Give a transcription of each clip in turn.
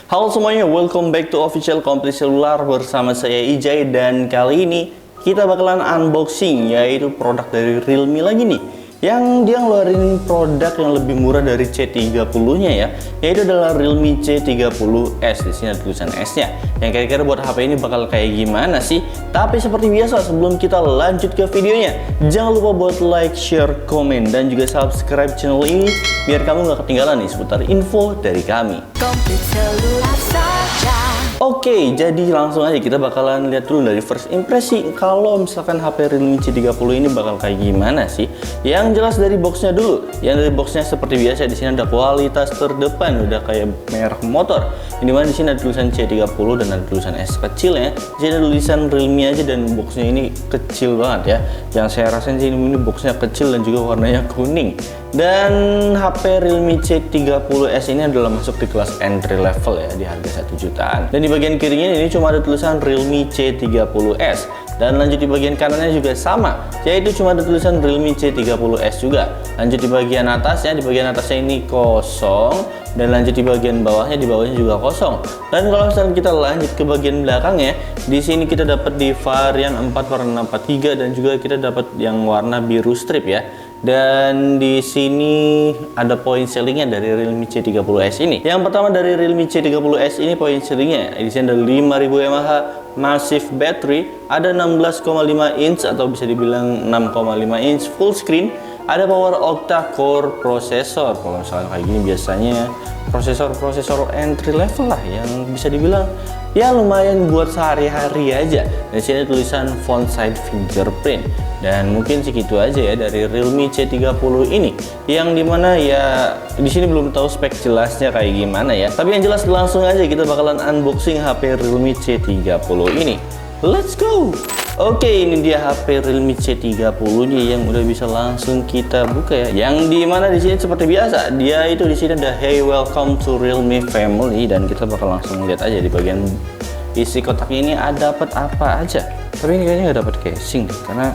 Halo semuanya, welcome back to Official Komplit Selular bersama saya Ijay, dan kali ini kita bakalan unboxing yaitu produk dari Realme lagi nih, yang dia ngeluarin produk yang lebih murah dari C30-nya ya, yaitu adalah Realme C30s. Di sini ada tulisan S-nya. Yang kira-kira buat HP ini bakal kayak gimana sih? Tapi seperti biasa, sebelum kita lanjut ke videonya, jangan lupa buat like, share, komen, dan juga subscribe channel ini biar kamu nggak ketinggalan nih seputar info dari kami. Komplit Selular saja. Oke, jadi langsung aja kita bakalan lihat dulu dari first impresi kalau misalkan HP Realme C30 ini bakal kayak gimana sih. Yang jelas dari boxnya dulu. Yang dari boxnya seperti biasa, di sini ada kualitas terdepan, udah kayak merek motor. Ini mana di sini ada tulisan C30 dan ada tulisan S kecil ya. Di sini ada tulisan Realme aja dan boxnya ini kecil banget ya. Yang saya rasain sih ini boxnya kecil dan juga warnanya kuning. Dan HP Realme C30s ini adalah masuk di kelas entry level ya, di harga 1 jutaan. Dan di bagian kirinya ini cuma ada tulisan Realme C30s. Dan lanjut di bagian kanannya juga sama, yaitu cuma ada tulisan Realme C30s juga. Lanjut di bagian atasnya ini kosong. Dan lanjut di bagian bawahnya juga kosong. Dan kalau misalnya kita lanjut ke bagian belakangnya, di sini kita dapat di varian 4 warna 43 dan juga kita dapat yang warna biru strip ya. Dan di sini ada poin sellingnya dari Realme C30s ini. Yang pertama dari Realme C30s ini poin sellingnya, di sini ada 5000 mAh massive battery, ada 16,5 inch atau bisa dibilang 6,5 inch full screen, ada power octa-core processor. Kalau misalnya kayak gini biasanya prosesor entry level lah, yang bisa dibilang ya lumayan buat sehari-hari aja. Dan sini tulisan font side fingerprint. Dan mungkin segitu aja ya dari Realme C30 ini, yang dimana ya di sini belum tahu spek jelasnya kayak gimana ya. Tapi yang jelas langsung aja kita bakalan unboxing HP Realme C30 ini. Let's go. Oke, ini dia HP Realme C30 nya yang udah bisa langsung kita buka ya. Yang dimana di sini seperti biasa, dia itu di sini ada Hey welcome to Realme family, dan kita bakal langsung lihat aja di bagian isi kotaknya ini ada dapat apa aja. Tapi ini kayaknya nggak dapat casing karena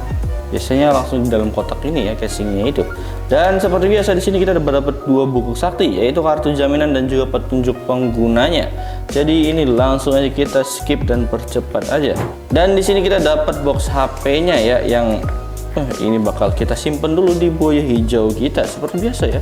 biasanya langsung di dalam kotak ini ya casingnya itu. Dan seperti biasa di sini kita dapat 2 buku sakti, yaitu kartu jaminan dan juga petunjuk penggunanya. Jadi ini langsung aja kita skip dan percepat aja. Dan di sini kita dapat box HP-nya ya, yang ini bakal kita simpen dulu di buaya hijau kita seperti biasa ya.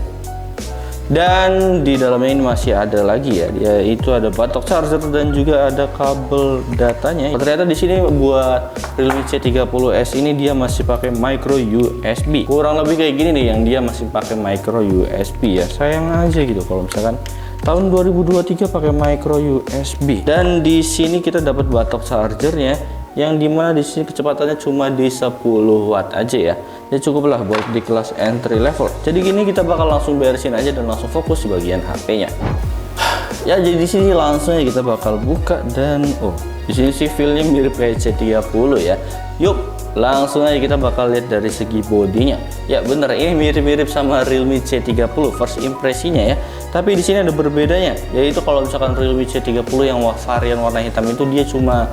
Dan di dalamnya ini masih ada lagi ya, yaitu ada batok charger dan juga ada kabel datanya. Ternyata di sini buat Realme C30s ini dia masih pakai micro USB. Kurang lebih kayak gini nih, yang dia masih pakai micro USB ya. Sayang aja gitu kalau misalkan tahun 2023 pakai micro USB. Dan di sini kita dapat batok chargernya, yang dimana di sini kecepatannya cuma di 10 watt aja ya. Ya cukup lah buat di kelas entry level. Jadi gini kita bakal langsung beresin aja dan langsung fokus di bagian HP-nya. Ya jadi di sini langsung aja kita bakal buka, dan di sini sih feel-nya mirip kayak C30 ya. Yuk langsung aja kita bakal lihat dari segi bodinya. Ya bener, ini mirip-mirip sama Realme C30 first impresinya ya. Tapi di sini ada berbedanya, yaitu kalau misalkan Realme C30 yang varian warna hitam itu dia cuma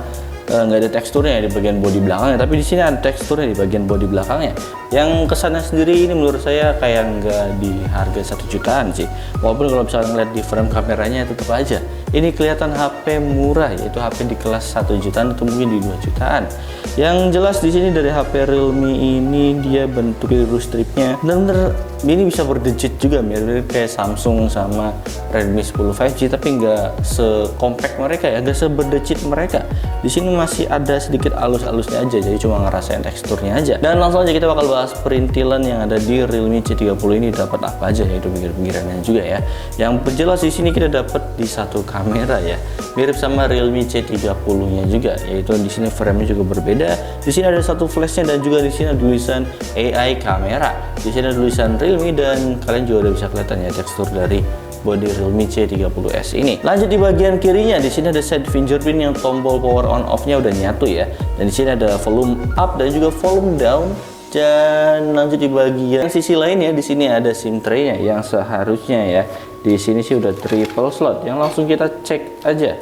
nggak ada teksturnya di bagian bodi belakangnya, tapi di sini ada teksturnya di bagian bodi belakangnya. Yang kesannya sendiri ini menurut saya kayak nggak di harga 1 jutaan sih. Walaupun kalau misalnya ngeliat di frame kameranya tetap aja ini kelihatan HP murah, yaitu HP di kelas 1 jutaan atau mungkin di 2 jutaan. Yang jelas di sini dari HP Realme ini dia bentuk biru stripnya bener-bener ini bisa berdejit juga, mirip kayak Samsung sama Redmi 10 5G, tapi nggak sekompak mereka ya, nggak seberdejit mereka. Di sini masih ada sedikit halus-halusnya aja, jadi cuma ngerasain teksturnya aja. Dan langsung aja kita bakal bahas perintilan yang ada di Realme C30 ini dapat apa aja, yaitu pinggir-pinggirannya juga ya. Yang jelas di sini kita dapat di satu kamera ya, mirip sama Realme C30-nya juga, yaitu di sini frame-nya juga berbeda. Di sini ada satu flashnya dan juga di sini ada tulisan AI kamera. Di sini ada tulisan Realme, dan kalian juga udah bisa kelihatan ya tekstur dari body Realme C30s ini. Lanjut di bagian kirinya, di sini ada side fingerprint yang tombol power on off-nya udah nyatu ya. Dan di sini ada volume up dan juga volume down. Dan lanjut di bagian sisi lainnya, di sini ada SIM tray-nya yang seharusnya ya di sini sih udah triple slot. Yang langsung kita cek aja.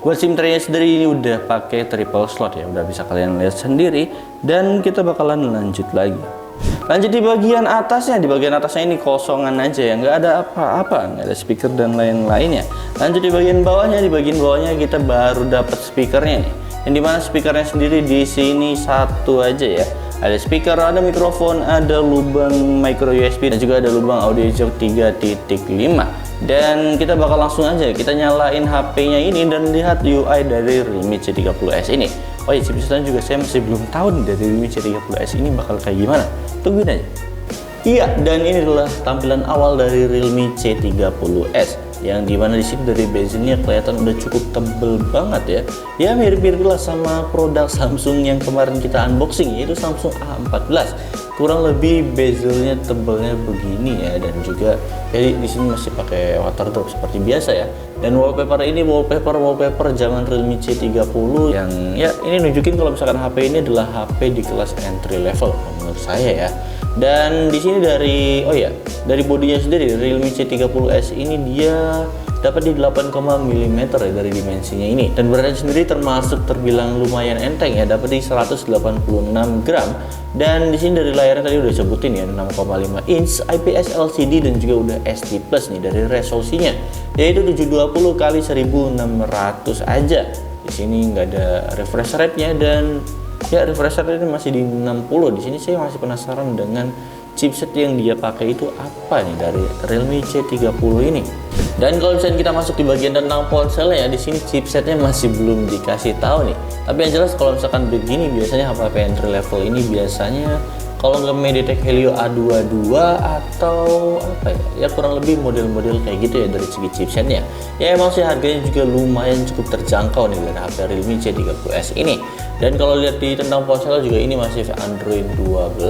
Buat SIM tray-nya sendiri ini udah pakai triple slot ya, udah bisa kalian lihat sendiri. Dan kita bakalan lanjut lagi. Lanjut di bagian atasnya, ini kosongan aja ya, nggak ada apa-apa, nggak ada speaker dan lain-lainnya. Lanjut di bagian bawahnya kita baru dapat speakernya nih. Yang dimana speakernya sendiri di sini satu aja ya. Ada speaker, ada mikrofon, ada lubang micro USB dan juga ada lubang audio jack 3.5. Dan kita bakal langsung aja kita nyalain HP-nya ini dan lihat UI dari Realme C30s ini. Oh iya, chipsetnya juga saya masih belum tahu nih dari Realme C30s ini bakal kayak gimana. Tungguin aja. Iya, dan ini adalah tampilan awal dari Realme C30s. Yang dimana di sini dari bezelnya kelihatan udah cukup tebel banget ya. Ya mirip-mirip lah sama produk Samsung yang kemarin kita unboxing, yaitu Samsung A14. Kurang lebih bezelnya tebelnya begini ya, dan juga jadi di sini masih pakai water drop seperti biasa ya. Dan wallpaper ini wallpaper zaman Realme C30 yang ya ini nunjukin kalau misalkan HP ini adalah HP di kelas entry level menurut saya ya. Dan di sini dari dari bodinya sendiri Realme C30s ini dia dapat di 8, mm ya dari dimensinya ini, dan beratnya sendiri termasuk terbilang lumayan enteng ya, dapat di 186 gram. Dan di sini dari layarnya tadi udah sebutin ya 6,5 inch IPS LCD dan juga udah SD Plus nih dari resolusinya, yaitu 720 x 1600 aja. Di sini nggak ada refresh rate-nya dan ya refresh rate ini masih di 60. Di sini saya masih penasaran dengan chipset yang dia pakai itu apa nih dari Realme C30 ini. Dan kalau misalnya kita masuk di bagian tentang ponselnya ya, di sini chipsetnya masih belum dikasih tahu nih. Tapi yang jelas kalau misalkan begini biasanya HP entry level ini biasanya kalau nggak MediaTek Helio A22 atau apa ya kurang lebih model-model kayak gitu ya dari segi chipsetnya. Ya emang sih harganya juga lumayan cukup terjangkau nih dari HP Realme C30s ini. Dan kalau lihat di tentang ponsel juga ini masih Android 12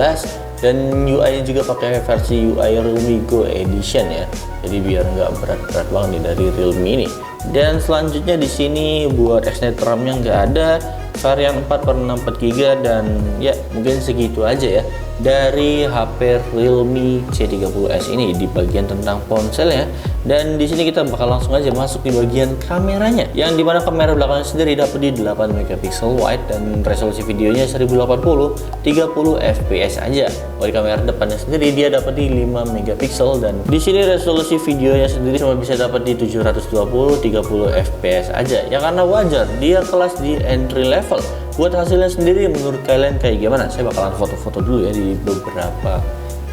dan UI-nya juga pakai versi UI Realme Go Edition ya. Jadi biar nggak berat-berat banget nih dari Realme ini. Dan selanjutnya di sini buat extended RAM-nya nggak ada, varian 4/64 GB dan ya mungkin segitu aja ya dari HP Realme C30s ini di bagian tentang ponselnya. Dan di sini kita bakal langsung aja masuk di bagian kameranya, yang dimana kamera belakangnya sendiri dapat di 8 megapiksel wide dan resolusi videonya 1080 30 fps aja. Kalau di kamera depannya sendiri dia dapat di 5 megapiksel dan di sini resolusi videonya sendiri cuma bisa dapat di 720 30 fps aja. Ya karena wajar dia kelas di entry level. Buat hasilnya sendiri menurut kalian kayak gimana? Saya bakalan foto-foto dulu ya di beberapa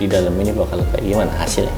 di dalam ini bakal kayak gimana hasilnya.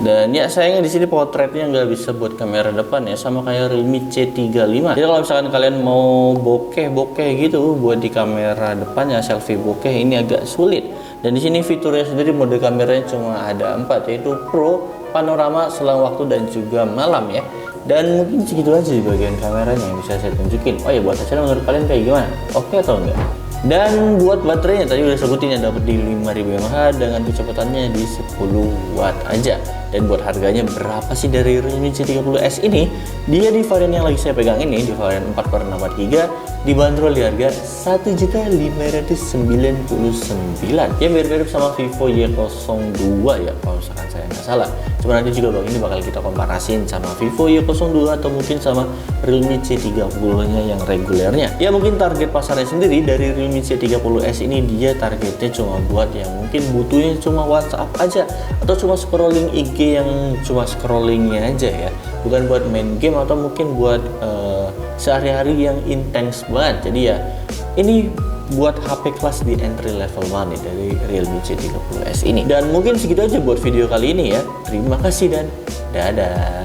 Dan ya sayangnya di sini potretnya nggak bisa buat kamera depan ya, sama kayak Realme C35. Jadi kalau misalkan kalian mau bokeh gitu buat di kamera depannya selfie bokeh ini agak sulit. Dan di sini fiturnya sendiri mode kameranya cuma ada 4, yaitu Pro, Panorama, Selang Waktu dan juga Malam ya. Dan mungkin segitu aja di bagian kameranya yang bisa saya tunjukin. Oh ya buat hasilnya menurut kalian kayak gimana? Oke atau enggak? Dan buat baterainya tadi udah sebutin ya dapat di 5000 mAh dengan kecepatannya di 10 watt aja. Dan buat harganya berapa sih dari Realme C30s ini? Dia di varian yang lagi saya pegang ini, di varian 4/64 GB, dibanderol di harga 1.599.000. Ya mirip-mirip sama Vivo Y02 ya kalau misalkan saya nggak salah. Cuma nanti juga bang ini bakal kita komparasin sama Vivo Y02 atau mungkin sama Realme C30-nya yang regulernya. Ya mungkin target pasarnya sendiri dari Realme C30s ini dia targetnya cuma buat yang mungkin butuhnya cuma WhatsApp aja atau cuma scrolling IG yang cuma scrollingnya aja ya, bukan buat main game atau mungkin buat sehari-hari yang intens banget. Jadi ya ini buat HP kelas di entry level banget dari Realme C30s ini. Dan mungkin segitu aja buat video kali ini ya. Terima kasih dan dadah.